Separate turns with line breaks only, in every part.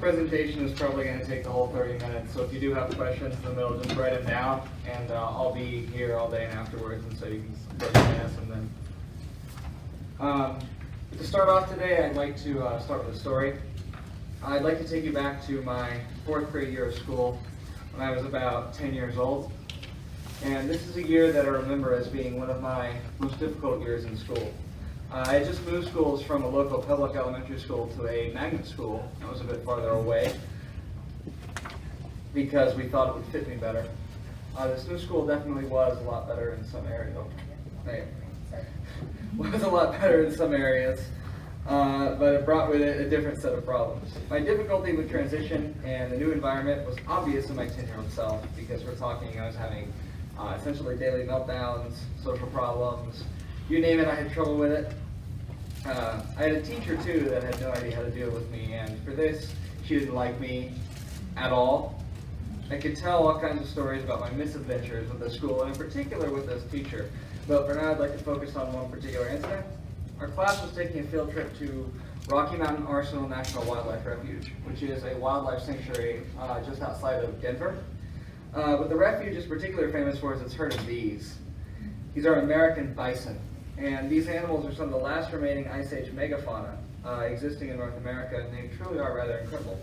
presentation is probably going to take the whole 30 minutes, so if you do have questions in the middle, just write them down, and I'll be here all day and afterwards, and so you can go ahead and ask them then. To start off today, I'd like to start with a story. I'd like to take you back to my 4th grade year of school when I was about 10 years old. And this is a year that I remember as being one of my most difficult years in school. I had just moved schools from a local public elementary school to a magnet school that was a bit farther away because we thought it would fit me better. This new school definitely was a lot better in some areas. Was a lot better in some areas, but it brought with it a different set of problems. My difficulty with transition and the new environment was obvious in my 10-year-old self because I was having essentially daily meltdowns, social problems, you name it, I had trouble with it. I had a teacher too that had no idea how to deal with me, and for this, she didn't like me at all. I could tell all kinds of stories about my misadventures with the school, and in particular with this teacher. But for now, I'd like to focus on one particular incident. Our class was taking a field trip to Rocky Mountain Arsenal National Wildlife Refuge, which is a wildlife sanctuary just outside of Denver. But the refuge is particularly famous for its herd of these. These are American bison, and these animals are some of the last remaining Ice Age megafauna existing in North America, and they truly are rather incredible.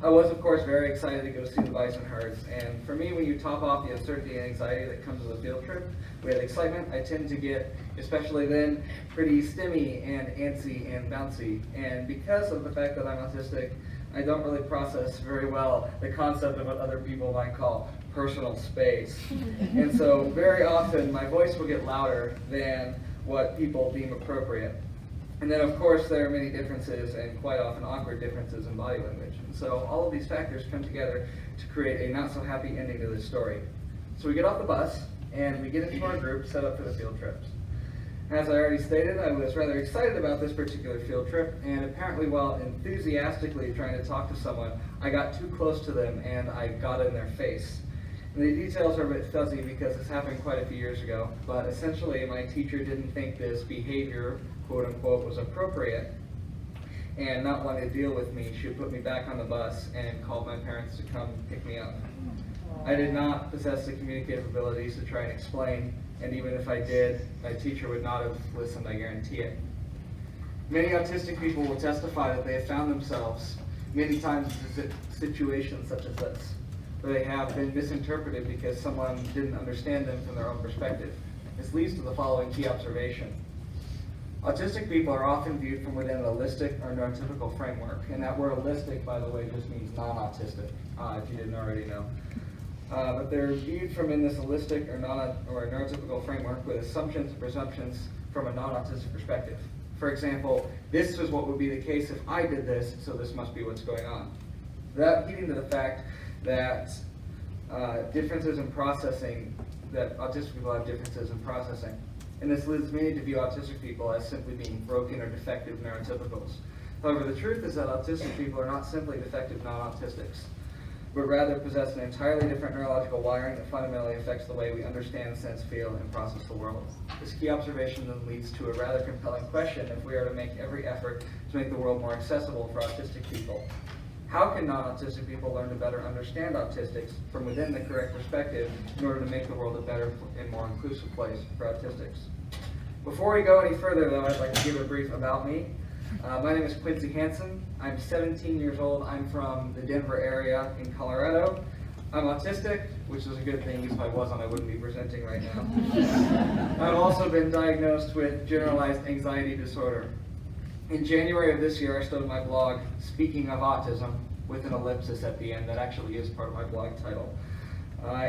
I was, of course, very excited to go see the bison herds, and for me, when you top off the uncertainty and anxiety that comes with a field trip with excitement, I tend to get, especially then, pretty stimmy and antsy and bouncy. And because of the fact that I'm autistic, I don't really process very well the concept of what other people might call personal space. And so very often my voice will get louder than what people deem appropriate. And then of course there are many differences and quite often awkward differences in body language. And so all of these factors come together to create a not so happy ending to this story. So we get off the bus and we get into our group set up for the field trips. As I already stated, I was rather excited about this particular field trip, and apparently while enthusiastically trying to talk to someone, I got too close to them and I got in their face. And the details are a bit fuzzy because this happened quite a few years ago, but essentially my teacher didn't think this behavior, quote unquote, was appropriate, and not wanting to deal with me, she would put me back on the bus and called my parents to come pick me up. I did not possess the communicative abilities to try and explain, and even if I did, my teacher would not have listened, I guarantee it. Many autistic people will testify that they have found themselves many times in situations such as this, where they have been misinterpreted because someone didn't understand them from their own perspective. This leads to the following key observation. Autistic people are often viewed from within a holistic or neurotypical framework, and that word holistic, by the way, just means non-autistic, if you didn't already know. But they're viewed from in this holistic or neurotypical framework with assumptions and presumptions from a non-autistic perspective. For example, this is what would be the case if I did this, so this must be what's going on. Without heeding to the fact that differences in processing, that autistic people have differences in processing. And this leads many to view autistic people as simply being broken or defective neurotypicals. However, the truth is that autistic people are not simply defective non-autistics, but rather possess an entirely different neurological wiring that fundamentally affects the way we understand, sense, feel, and process the world. This key observation then leads to a rather compelling question if we are to make every effort to make the world more accessible for autistic people. How can non-autistic people learn to better understand autistics from within the correct perspective in order to make the world a better and more inclusive place for autistics? Before we go any further, though, I'd like to give a brief about me. My name is Quincy Hansen. I'm 17 years old. I'm from the Denver area in Colorado. I'm autistic, which is a good thing, because if I wasn't, I wouldn't be presenting right now. I've also been diagnosed with generalized anxiety disorder. In January of this year, I started my blog, Speaking of Autism, with an ellipsis at the end. That actually is part of my blog title.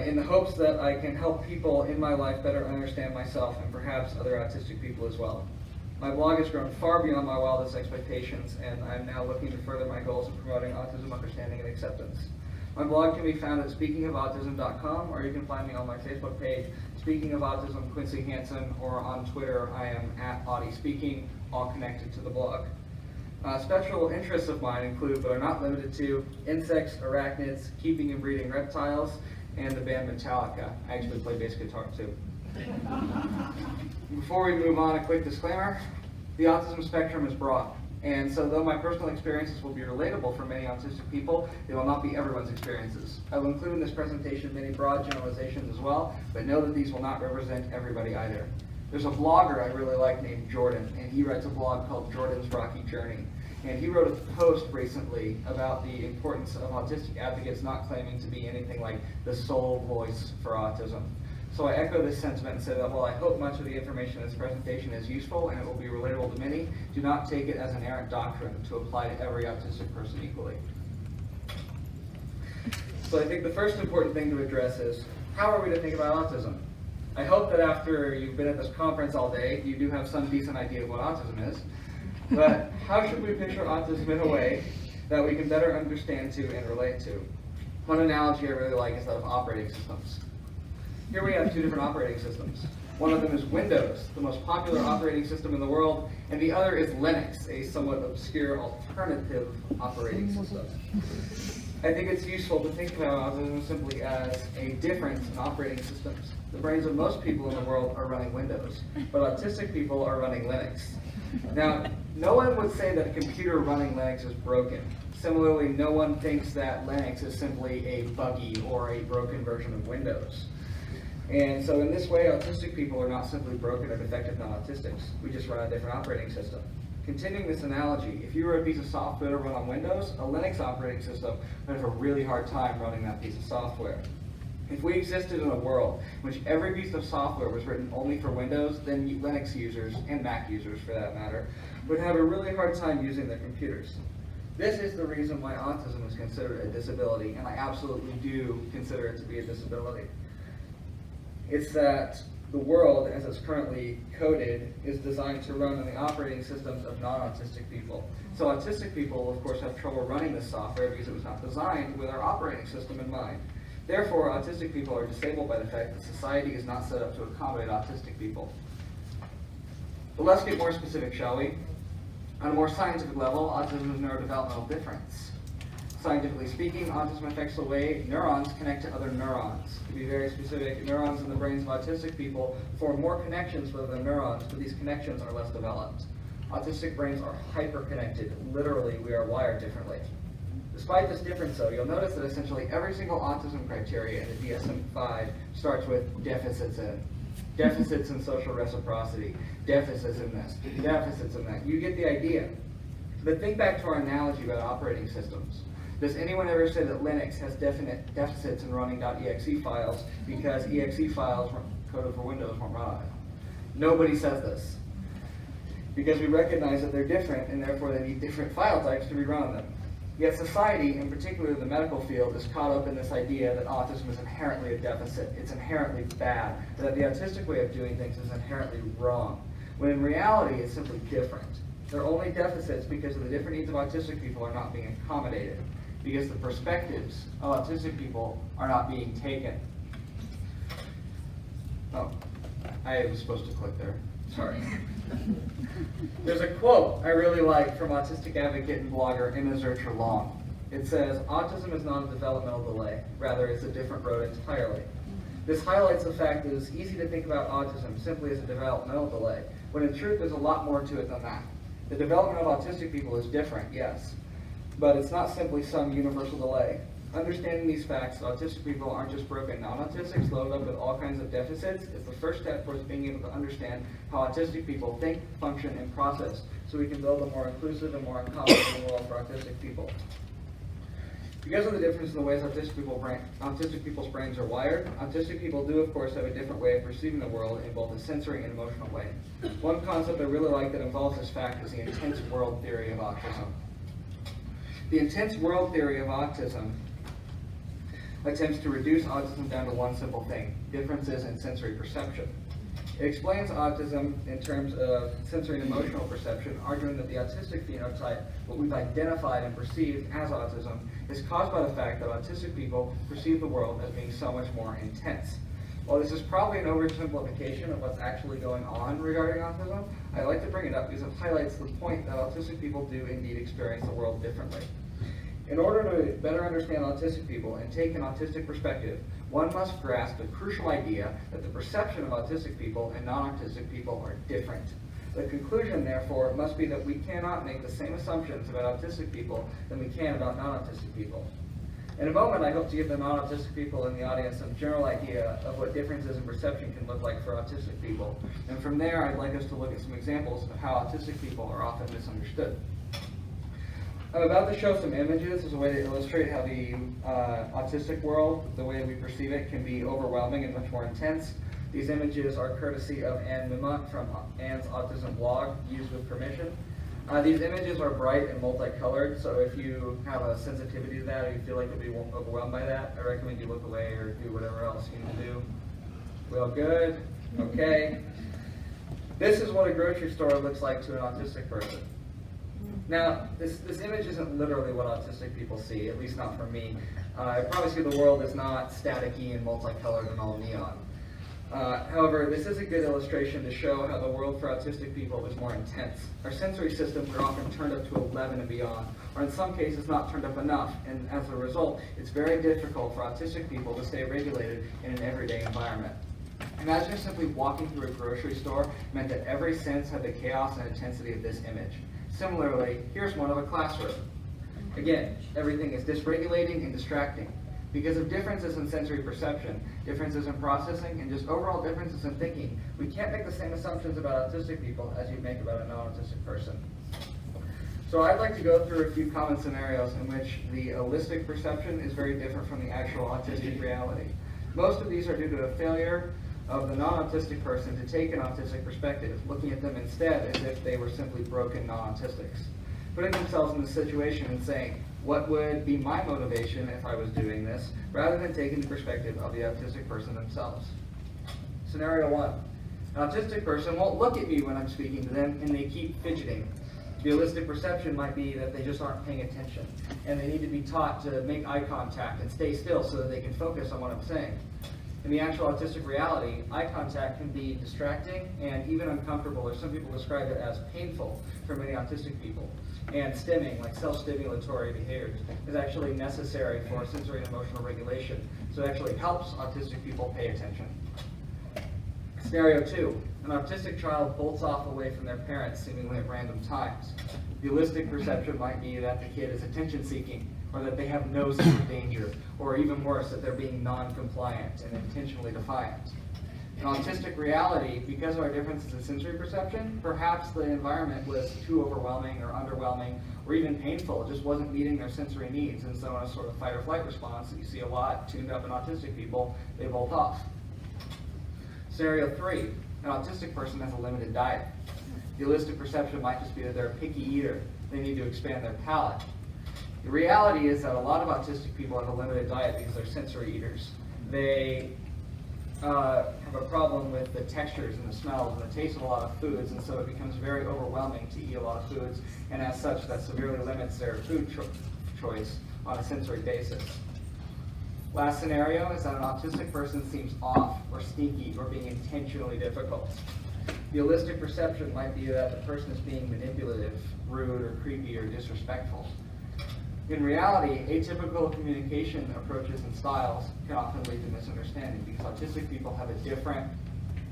In the hopes that I can help people in my life better understand myself and perhaps other autistic people as well. My blog has grown far beyond my wildest expectations, and I'm now looking to further my goals of promoting autism understanding and acceptance. My blog can be found at speakingofautism.com, or you can find me on my Facebook page, Speaking of Autism Quincy Hansen, or on Twitter, I am at AutiSpeaking, all connected to the blog. Special interests of mine include, but are not limited to, insects, arachnids, keeping and breeding reptiles, and the band Metallica. I actually play bass guitar too. Before we move on, a quick disclaimer. The autism spectrum is broad, And so though my personal experiences will be relatable for many autistic people, they will not be everyone's experiences. I will include in this presentation many broad generalizations as well, but know that these will not represent everybody either. There's a blogger I really like named Jordan, and he writes a blog called Jordan's Rocky Journey. And he wrote a post recently about the importance of autistic advocates not claiming to be anything like the sole voice for autism. So I echo this sentiment and say that while I hope much of the information in this presentation is useful and it will be relatable to many, do not take it as an errant doctrine to apply to every autistic person equally. So I think the first important thing to address is, how are we to think about autism? I hope that after you've been at this conference all day, you do have some decent idea of what autism is. But how should we picture autism in a way that we can better understand to and relate to? One analogy I really like is that of operating systems. Here we have two different operating systems. One of them is Windows, the most popular operating system in the world, and the other is Linux, a somewhat obscure alternative operating system. I think it's useful to think about autism simply as a difference in operating systems. The brains of most people in the world are running Windows, but autistic people are running Linux. Now, no one would say that a computer running Linux is broken. Similarly, no one thinks that Linux is simply a buggy or a broken version of Windows. And so in this way, autistic people are not simply broken or defective non-autistics. We just run a different operating system. Continuing this analogy, if you were a piece of software to run on Windows, a Linux operating system would have a really hard time running that piece of software. If we existed in a world in which every piece of software was written only for Windows, then Linux users, and Mac users for that matter, would have a really hard time using their computers. This is the reason why autism is considered a disability, and I absolutely do consider it to be a disability. It's that the world, as it's currently coded, is designed to run on the operating systems of non-autistic people. So autistic people, of course, have trouble running this software because it was not designed with our operating system in mind. Therefore, autistic people are disabled by the fact that society is not set up to accommodate autistic people. But let's get more specific, shall we? On a more scientific level, autism is a neurodevelopmental difference. Scientifically speaking, autism affects the way neurons connect to other neurons. To be very specific, neurons in the brains of autistic people form more connections with other neurons, but these connections are less developed. Autistic brains are hyper-connected. Literally, we are wired differently. Despite this difference, though, you'll notice that essentially every single autism criteria in the DSM-5 starts with deficits in. Deficits in social reciprocity, deficits in this, deficits in that. You get the idea. But think back to our analogy about operating systems. Does anyone ever say that Linux has definite deficits in running .exe files because exe files coded for Windows won't run on it? Nobody says this. Because we recognize that they're different and therefore they need different file types to be run on them. Yet society, in particular the medical field, is caught up in this idea that autism is inherently a deficit, it's inherently bad, that the autistic way of doing things is inherently wrong, when in reality it's simply different. They're only deficits because the different needs of autistic people are not being accommodated, because the perspectives of autistic people are not being taken. Oh, I was supposed to click there. Sorry. There's a quote I really like from autistic advocate and blogger Emma Zurcher-Long. It says, "Autism is not a developmental delay, rather it's a different road entirely." This highlights the fact that it's easy to think about autism simply as a developmental delay, when in truth there's a lot more to it than that. The development of autistic people is different, yes, but it's not simply some universal delay. Understanding these facts, autistic people aren't just broken non-autistics loaded up with all kinds of deficits. It's the first step towards being able to understand how autistic people think, function, and process, so we can build a more inclusive and more accommodating world for autistic people. Because of the difference in the ways autistic people's brains are wired, autistic people do, of course, have a different way of perceiving the world in both a sensory and emotional way. One concept I really like that involves this fact is the intense world theory of autism. The intense world theory of autism attempts to reduce autism down to one simple thing: differences in sensory perception. It explains autism in terms of sensory and emotional perception, arguing that the autistic phenotype, what we've identified and perceived as autism, is caused by the fact that autistic people perceive the world as being so much more intense. While this is probably an oversimplification of what's actually going on regarding autism, I like to bring it up because it highlights the point that autistic people do indeed experience the world differently. In order to better understand autistic people and take an autistic perspective, one must grasp the crucial idea that the perception of autistic people and non-autistic people are different. The conclusion, therefore, must be that we cannot make the same assumptions about autistic people than we can about non-autistic people. In a moment, I hope to give the non-autistic people in the audience some general idea of what differences in perception can look like for autistic people. And from there, I'd like us to look at some examples of how autistic people are often misunderstood. I'm about to show some images as a way to illustrate how the autistic world, the way we perceive it, can be overwhelming and much more intense. These images are courtesy of Anne Mimont from Anne's Autism blog, used with permission. These images are bright and multicolored, so if you have a sensitivity to that or you feel like you'll be overwhelmed by that, I recommend you look away or do whatever else you need to do. We all good? Okay. This is what a grocery store looks like to an autistic person. Now, this image isn't literally what autistic people see, at least not for me. I promise you the world is not static-y and multicolored and all neon. However, this is a good illustration to show how the world for autistic people is more intense. Our sensory systems are often turned up to 11 and beyond, or in some cases not turned up enough, and as a result, it's very difficult for autistic people to stay regulated in an everyday environment. Imagine if simply walking through a grocery store meant that every sense had the chaos and intensity of this image. Similarly, here's one of a classroom. Again, everything is dysregulating and distracting. Because of differences in sensory perception, differences in processing, and just overall differences in thinking, we can't make the same assumptions about autistic people as you'd make about a non-autistic person. So I'd like to go through a few common scenarios in which the holistic perception is very different from the actual autistic reality. Most of these are due to a failure of the non-autistic person to take an autistic perspective, looking at them instead as if they were simply broken non-autistics. Putting themselves in the situation and saying, what would be my motivation if I was doing this, rather than taking the perspective of the autistic person themselves. Scenario 1. An autistic person won't look at me when I'm speaking to them, and they keep fidgeting. The holistic perception might be that they just aren't paying attention, and they need to be taught to make eye contact and stay still so that they can focus on what I'm saying. In the actual autistic reality, eye contact can be distracting and even uncomfortable, or some people describe it as painful for many autistic people. And stimming, like self-stimulatory behaviors, is actually necessary for sensory and emotional regulation, so it actually helps autistic people pay attention. Scenario 2. An autistic child bolts off away from their parents seemingly at random times. The holistic perception might be that the kid is attention-seeking, or that they have no sense of danger, or even worse, that they're being non-compliant and intentionally defiant. In autistic reality, because of our differences in sensory perception, perhaps the environment was too overwhelming or underwhelming or even painful. It just wasn't meeting their sensory needs, and so in a sort of fight or flight response that you see a lot tuned up in autistic people, they bolt off. Scenario 3. An autistic person has a limited diet. The holistic perception might just be that they're a picky eater. They need to expand their palate. The reality is that a lot of autistic people have a limited diet because they're sensory eaters. They have a problem with the textures and the smells and the taste of a lot of foods, and so it becomes very overwhelming to eat a lot of foods, and as such that severely limits their food choice on a sensory basis. Last scenario is that an autistic person seems off or sneaky or being intentionally difficult. The holistic perception might be that the person is being manipulative, rude, or creepy, or disrespectful. In reality, atypical communication approaches and styles can often lead to misunderstanding because autistic people have a different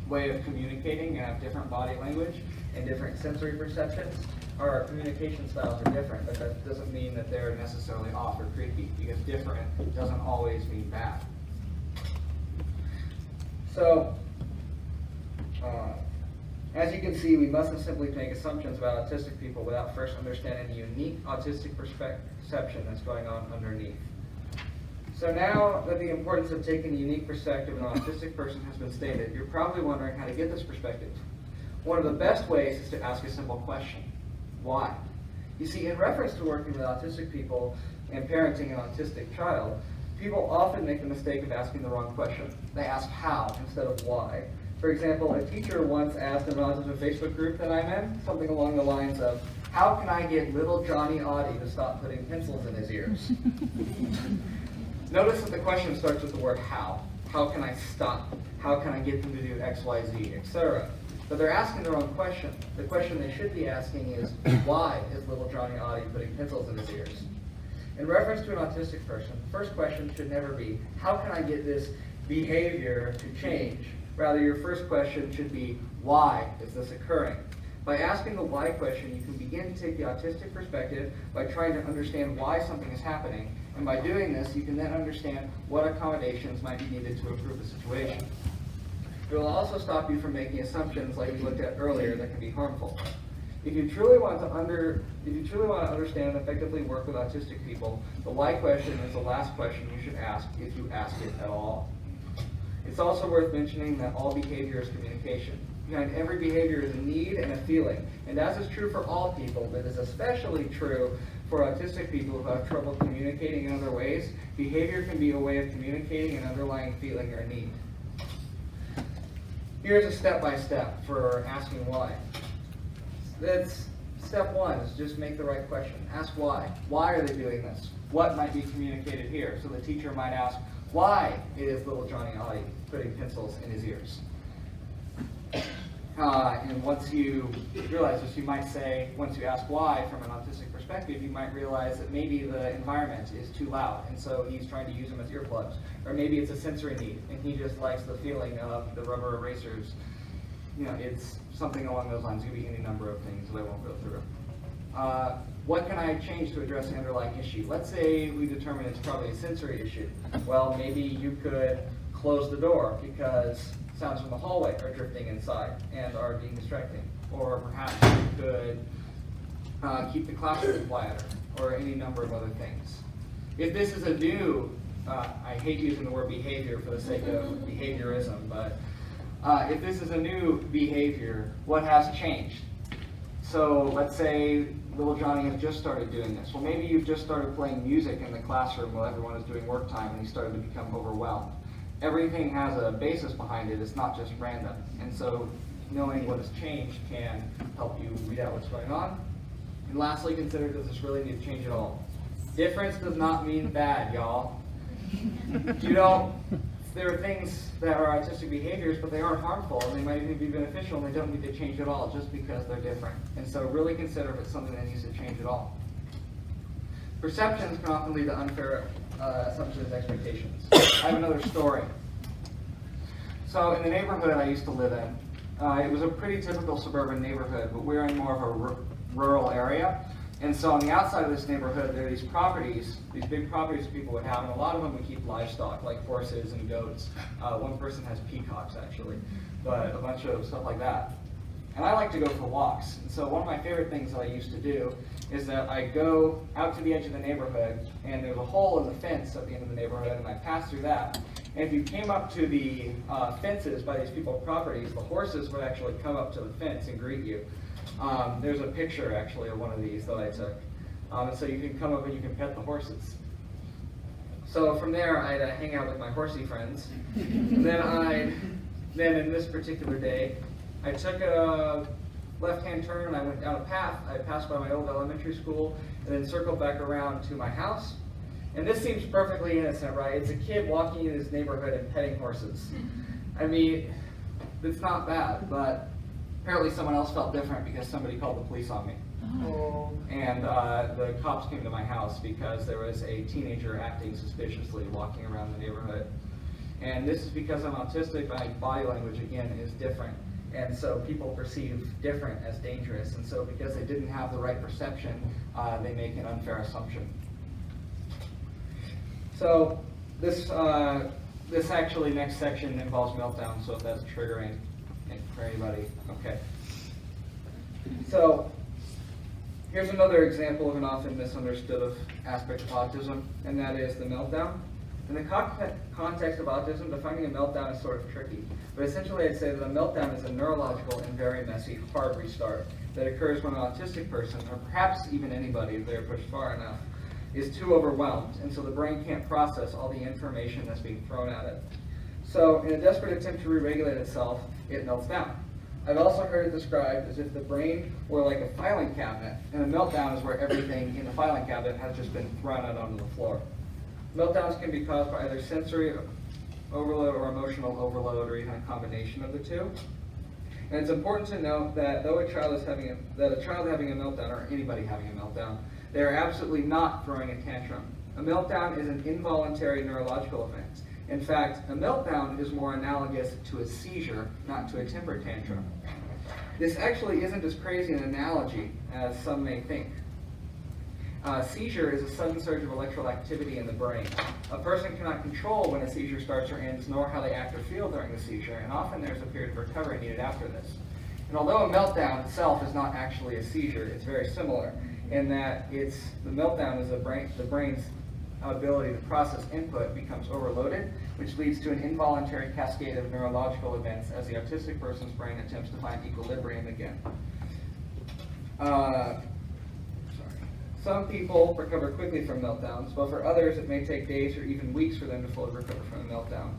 way of communicating and have different body language and different sensory perceptions. Our communication styles are different, but that doesn't mean that they're necessarily off or creepy, because different doesn't always mean bad. So, as you can see, we mustn't simply make assumptions about autistic people without first understanding the unique autistic perception that's going on underneath. So now that the importance of taking the unique perspective of an autistic person has been stated, you're probably wondering how to get this perspective. One of the best ways is to ask a simple question. Why? You see, in reference to working with autistic people and parenting an autistic child, people often make the mistake of asking the wrong question. They ask how instead of why. For example, a teacher once asked in an autism Facebook group that I'm in, something along the lines of, how can I get little Johnny Audie to stop putting pencils in his ears? Notice that the question starts with the word how. How can I stop? How can I get them to do X, Y, Z, etc.? But they're asking the wrong question. The question they should be asking is, why is little Johnny Audie putting pencils in his ears? In reference to an autistic person, the first question should never be, how can I get this behavior to change? Rather, your first question should be, why is this occurring? By asking the why question, you can begin to take the autistic perspective by trying to understand why something is happening. And by doing this, you can then understand what accommodations might be needed to improve the situation. It will also stop you from making assumptions like we looked at earlier that can be harmful. If you truly want to understand and effectively work with autistic people, the why question is the last question you should ask if you ask it at all. It's also worth mentioning that all behavior is communication. Behind every behavior is a need and a feeling. And as is true for all people, but is especially true for autistic people who have trouble communicating in other ways. Behavior can be a way of communicating an underlying feeling or need. Here's a step-by-step for asking why. That's step one, is just make the right question. Ask why. Why are they doing this? What might be communicated here? So the teacher might ask, why is little Johnny Ollie putting pencils in his ears? And once you realize this, you might say, once you ask why from an autistic perspective, you might realize that maybe the environment is too loud, and so he's trying to use them as earplugs. Or maybe it's a sensory need, and he just likes the feeling of the rubber erasers. You know, it's something along those lines. It could be any number of things that I won't go through. What can I change to address the underlying issue? Let's say we determine it's probably a sensory issue. Well, maybe you could close the door because sounds from the hallway are drifting inside and are being distracting. Or perhaps you could keep the classroom quieter, or any number of other things. If this is a new, I hate using the word behavior for the sake of behaviorism, but if this is a new behavior, what has changed? So let's say little Johnny has just started doing this. Well, maybe you've just started playing music in the classroom while everyone is doing work time and he started to become overwhelmed. Everything has a basis behind it. It's not just random. And so knowing what has changed can help you read out what's going on. And lastly, consider, does this really need to change at all? Difference does not mean bad, y'all. There are things that are autistic behaviors, but they aren't harmful, and they might even be beneficial, and they don't need to change at all just because they're different. And so really consider if it's something that needs to change at all. Perceptions can often lead to unfair assumptions and expectations. I have another story. So in the neighborhood I used to live in, it was a pretty typical suburban neighborhood, but we're in more of a rural area. And so on the outside of this neighborhood, there are these properties, these big properties people would have, and a lot of them would keep livestock, like horses and goats. One person has peacocks, actually, but a bunch of stuff like that. And I like to go for walks. And so one of my favorite things that I used to do is that I go out to the edge of the neighborhood, and there's a hole in the fence at the end of the neighborhood, and I pass through that. And if you came up to the fences by these people's properties, the horses would actually come up to the fence and greet you. There's a picture, actually, of one of these that I took. And so you can come up and you can pet the horses. So from there, I'd hang out with my horsey friends. And then in this particular day, I took a left-hand turn and I went down a path. I passed by my old elementary school and then circled back around to my house. And this seems perfectly innocent, right? It's a kid walking in his neighborhood and petting horses. I mean, it's not bad, but apparently someone else felt different because somebody called the police on me. Oh. And the cops came to my house because there was a teenager acting suspiciously walking around the neighborhood. And this is because I'm autistic, my body language, again, is different. And so people perceive different as dangerous. And so because they didn't have the right perception, they make an unfair assumption. So this actually next section involves meltdown, so if that's triggering for anybody, okay. So here's another example of an often misunderstood aspect of autism, and that is the meltdown. In the context of autism, defining a meltdown is sort of tricky, but essentially I'd say that a meltdown is a neurological and very messy hard restart that occurs when an autistic person, or perhaps even anybody if they're pushed far enough, is too overwhelmed, and so the brain can't process all the information that's being thrown at it. So in a desperate attempt to re-regulate itself, it melts down. I've also heard it described as if the brain were like a filing cabinet, and a meltdown is where everything in the filing cabinet has just been thrown out onto the floor. Meltdowns can be caused by either sensory overload or emotional overload, or even a combination of the two. And it's important to note that though a child having a meltdown, or anybody having a meltdown, they are absolutely not throwing a tantrum. A meltdown is an involuntary neurological event. In fact, a meltdown is more analogous to a seizure, not to a temper tantrum. This actually isn't as crazy an analogy as some may think. Seizure is a sudden surge of electrical activity in the brain. A person cannot control when a seizure starts or ends, nor how they act or feel during the seizure, and often there's a period of recovery needed after this. And although a meltdown itself is not actually a seizure, it's very similar in that the meltdown is the brain's ability to process input becomes overloaded, which leads to an involuntary cascade of neurological events as the autistic person's brain attempts to find equilibrium again. Some people recover quickly from meltdowns, but for others it may take days or even weeks for them to fully recover from a meltdown.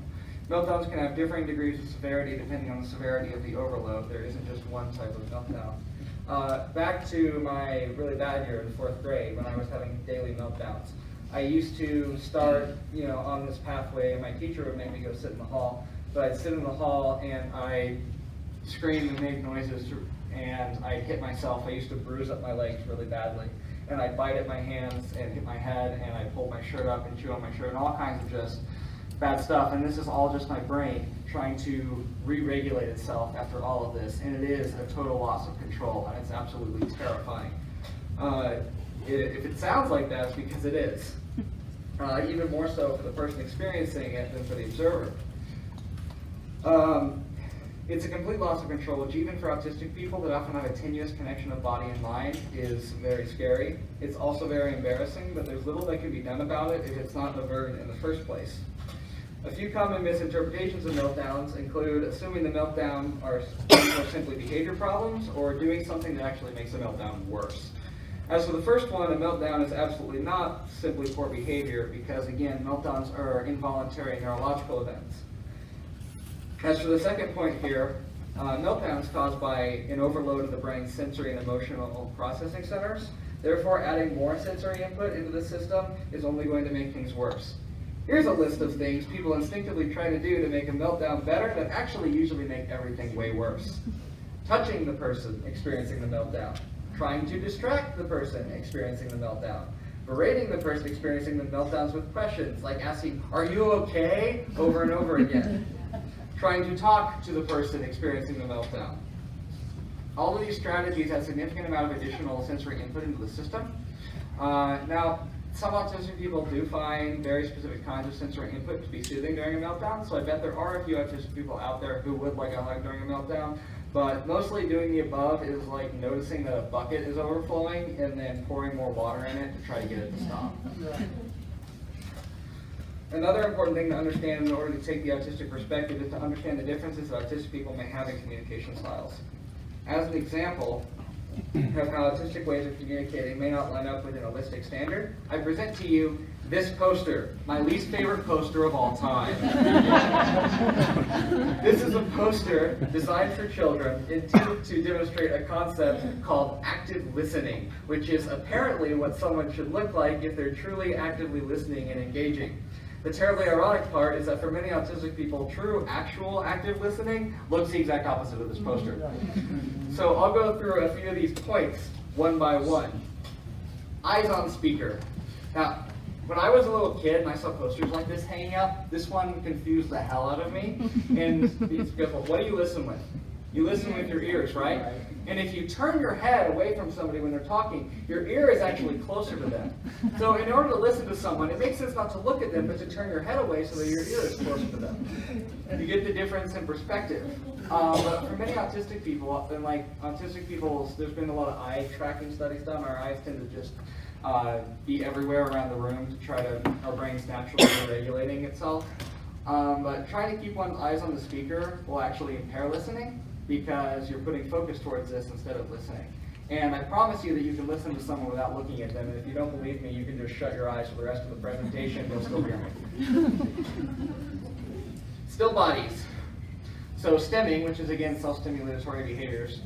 Meltdowns can have differing degrees of severity depending on the severity of the overload. There isn't just one type of meltdown. Back to my really bad year in 4th grade when I was having daily meltdowns. I used to start, on this pathway, and my teacher would make me go sit in the hall. But I'd sit in the hall and I'd scream and make noises, and I'd hit myself. I used to bruise up my legs really badly. And I'd bite at my hands and hit my head, and I'd pull my shirt up and chew on my shirt, and all kinds of just bad stuff. And this is all just my brain trying to re-regulate itself after all of this. And it is a total loss of control, and it's absolutely terrifying. If it sounds like that, it's because it is. Even more so for the person experiencing it than for the observer. It's a complete loss of control, which even for autistic people that often have a tenuous connection of body and mind is very scary. It's also very embarrassing, but there's little that can be done about it if it's not averted in the first place. A few common misinterpretations of meltdowns include assuming the meltdown are simply behavior problems or doing something that actually makes a meltdown worse. As for the first one, a meltdown is absolutely not simply poor behavior because, again, meltdowns are involuntary neurological events. As for the second point here, meltdowns caused by an overload of the brain's sensory and emotional processing centers. Therefore, adding more sensory input into the system is only going to make things worse. Here's a list of things people instinctively try to do to make a meltdown better that actually usually make everything way worse. Touching the person experiencing the meltdown. Trying to distract the person experiencing the meltdown. Berating the person experiencing the meltdowns with questions like asking, "Are you okay?" over and over again. Trying to talk to the person experiencing the meltdown. All of these strategies have a significant amount of additional sensory input into the system. Now, some autistic people do find very specific kinds of sensory input to be soothing during a meltdown, so I bet there are a few autistic people out there who would like a hug during a meltdown, but mostly doing the above is like noticing that a bucket is overflowing and then pouring more water in it to try to get it to stop. Another important thing to understand in order to take the autistic perspective is to understand the differences that autistic people may have in communication styles. As an example of how autistic ways of communicating may not line up with an holistic standard, I present to you this poster, my least favorite poster of all time. This is a poster designed for children intended to demonstrate a concept called active listening, which is apparently what someone should look like if they're truly actively listening and engaging. The terribly ironic part is that for many autistic people, true, actual active listening looks the exact opposite of this poster. So I'll go through a few of these points one by one. Eyes on speaker. Now, when I was a little kid and I saw posters like this hanging up, this one confused the hell out of me. And it's because, well, what do you listen with? You listen with your ears, right? And if you turn your head away from somebody when they're talking, your ear is actually closer to them. So in order to listen to someone, it makes sense not to look at them, but to turn your head away so that your ear is closer to them. You get the difference in perspective. But for many autistic people, and like autistic people, there's been a lot of eye tracking studies done. Our eyes tend to just be everywhere around the room to try to, our brain's naturally regulating itself. But trying to keep one's eyes on the speaker will actually impair listening, because you're putting focus towards this instead of listening. And I promise you that you can listen to someone without looking at them, and if you don't believe me, you can just shut your eyes for the rest of the presentation, you'll still hear me. Still bodies. So stemming, which is again self-stimulatory behaviors,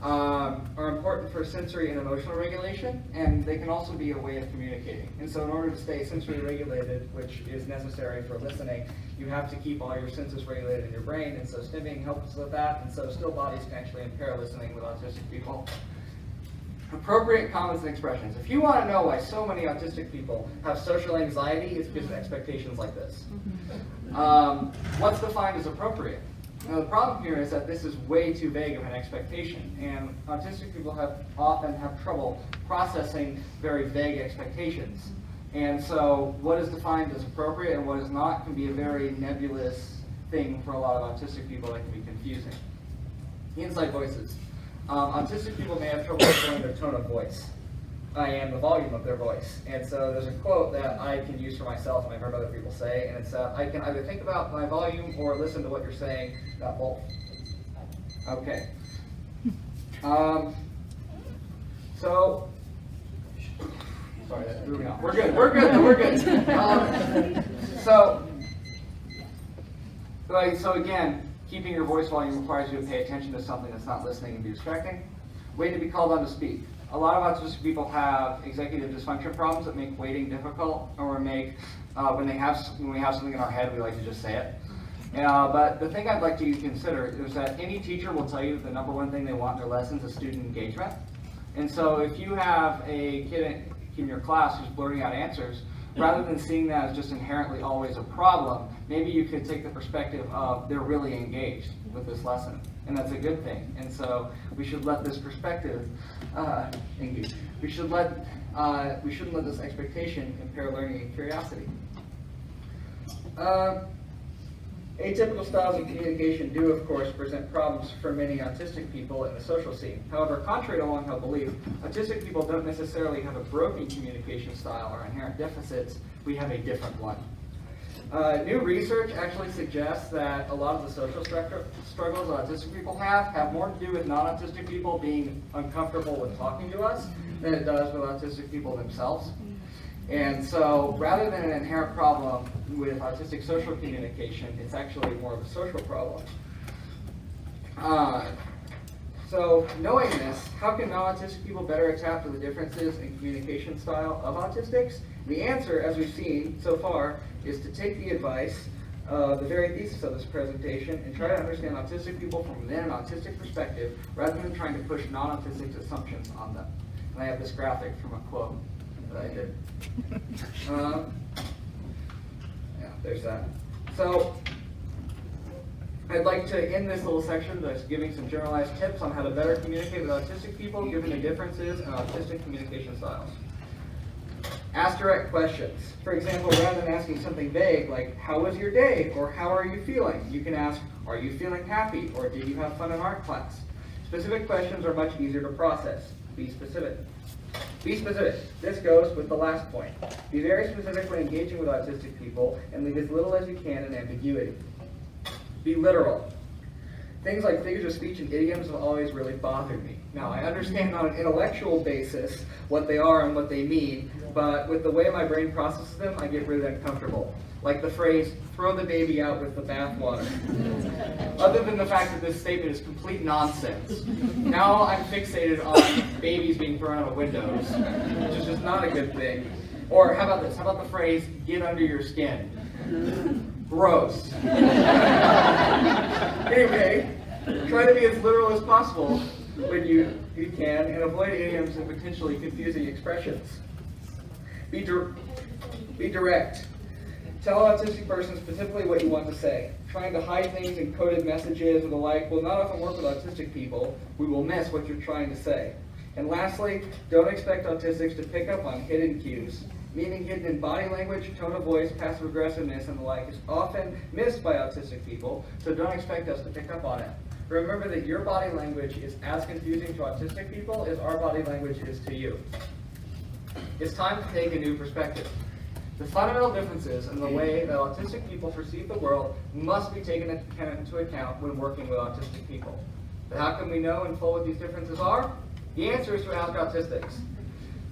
are important for sensory and emotional regulation, and they can also be a way of communicating. And so in order to stay sensory regulated, which is necessary for listening, you have to keep all your senses regulated in your brain, and so stimming helps with that, and so still bodies can actually impair listening with autistic people. Appropriate comments and expressions. If you want to know why so many autistic people have social anxiety, it's because of expectations like this. What's defined as appropriate? Now, the problem here is that this is way too vague of an expectation, and autistic people often have trouble processing very vague expectations. And so what is defined as appropriate and what is not can be a very nebulous thing for a lot of autistic people that can be confusing. Inside voices. Autistic people may have trouble controlling their tone of voice and the volume of their voice. And so there's a quote that I can use for myself and I've heard other people say, and it's I can either think about my volume or listen to what you're saying, not both. Okay. So, sorry, that's moving on. We're good. So again, keeping your voice volume requires you to pay attention to something that's not listening and be distracting. Wait to be called on to speak. A lot of autistic people have executive dysfunction problems that make waiting difficult, or make when we have something in our head, we like to just say it. But the thing I'd like you to consider is that any teacher will tell you that the number one thing they want in their lessons is student engagement. And so if you have a kid in your class who's blurting out answers, rather than seeing that as just inherently always a problem, maybe you could take the perspective of they're really engaged with this lesson, and that's a good thing. And so we should let this perspective engage. We shouldn't let this expectation impair learning and curiosity. Atypical styles of communication do, of course, present problems for many autistic people in the social scene. However, contrary to long-held belief, autistic people don't necessarily have a broken communication style or inherent deficits. We have a different one. New research actually suggests that a lot of the social struggles autistic people have more to do with non-autistic people being uncomfortable with talking to us than it does with autistic people themselves. And so rather than an inherent problem with autistic social communication, it's actually more of a social problem. So knowing this, how can non-autistic people better adapt to the differences in communication style of autistics? The answer, as we've seen so far, is to take the advice, the very thesis of this presentation, and try to understand autistic people from within an autistic perspective, rather than trying to push non-autistic assumptions on them. And I have this graphic from a quote that I did. Yeah, there's that. So I'd like to end this little section by giving some generalized tips on how to better communicate with autistic people, given the differences in autistic communication styles. Ask direct questions. For example, rather than asking something vague like, how was your day? Or how are you feeling? You can ask, are you feeling happy? Or did you have fun in art class? Specific questions are much easier to process. Be specific. Be specific. This goes with the last point. Be very specific when engaging with autistic people and leave as little as you can in ambiguity. Be literal. Things like figures of speech and idioms have always really bothered me. Now, I understand on an intellectual basis what they are and what they mean, but with the way my brain processes them, I get really uncomfortable. Like the phrase, throw the baby out with the bathwater. Other than the fact that this statement is complete nonsense. Now I'm fixated on babies being thrown out of windows, which is just not a good thing. Or how about this? How about the phrase, get under your skin? Gross. Anyway, try to be as literal as possible when you can, and avoid idioms and potentially confusing expressions. Be direct. Tell an autistic person specifically what you want to say. Trying to hide things in coded messages or the like will not often work with autistic people. We will miss what you're trying to say. And lastly, don't expect autistics to pick up on hidden cues. Meaning hidden in body language, tone of voice, passive aggressiveness, and the like is often missed by autistic people, so don't expect us to pick up on it. Remember that your body language is as confusing to autistic people as our body language is to you. It's time to take a new perspective. The fundamental differences in the way that autistic people perceive the world must be taken into account when working with autistic people. But how can we know in full what these differences are? The answer is to ask autistics.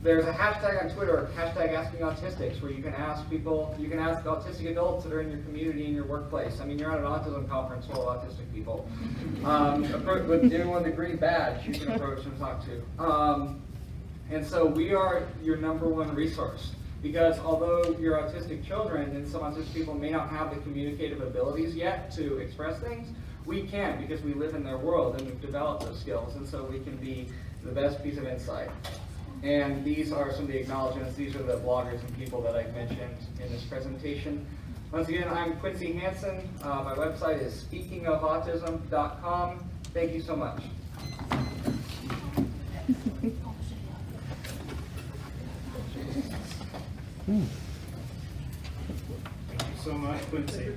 There's a hashtag on Twitter, hashtag asking autistics, where you can ask people, you can ask autistic adults that are in your community, in your workplace. I mean, you're at an autism conference full of autistic people. With anyone with the green badge, you can approach and talk to. And so we are your number one resource. Because although you're autistic children and some autistic people may not have the communicative abilities yet to express things, we can, because we live in their world and we've developed those skills, and so we can be the best piece of insight. And these are some of the acknowledgments. These are the bloggers and people that I've mentioned in this presentation. Once again, I'm Quincy Hansen. My website is speakingofautism.com. Thank you so much.
Thank you so much, Quincy.